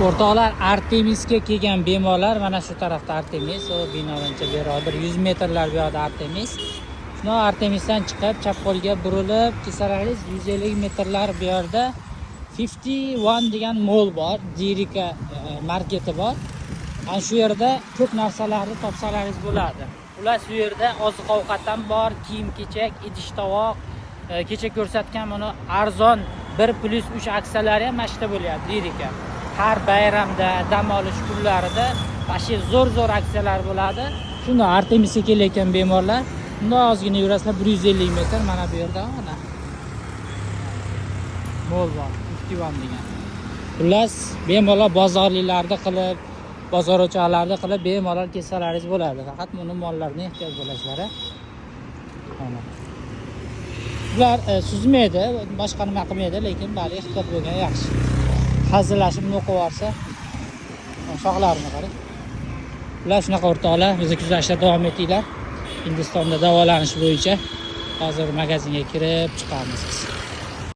O'rtoqlar, Artemisga kelgan bemorlar mana shu tarafda Artemis, o binodancha beri 100 metrlar bu yoqda Artemis. Shuna Artemisdan chiqib chap qo'lga burilib kelsangiz 150 metrlar bu yerda 51 degan mol bor, Dirika marketi bor. Ana shu yerda ko'p narsalarni topsalaringiz bo'ladi. Ular shu yerda oziq-ovqat ham bor, kiyim-kechak, idish-tovoq, kecha ko'rsatgan mana arzon 1+3 aksiyalari ham mashta bo'lyapti Dirika. Har bayramda, dam olish kunlarida mana zo'r aksiyalar bo'ladi. Shunda Artemisga kelayotgan bemorlar bunday ozgina yurasizlar 150 metr mana bu yerda mana mol bor, 51 degan. Xullas, bemorlar bozorliklarni qilib, bozor o'choqlarni qilib bemorlar kelsalaringiz bo'ladi. Faqat buni mollarni ehtiyot bo'lasizlar. Mana. Ular suzmaydi, boshqa nima qilmaydi, lekin bali ehtiyot bo'lgan yaxshi. Hazillashib o'qib olsa, sog'larni qarang. Ular shunaqa o'rtoqlar, bizni kuzatishda davom etinglar. Hindistonda davolanish bo'yicha hozir magazinga kirib chiqamiz.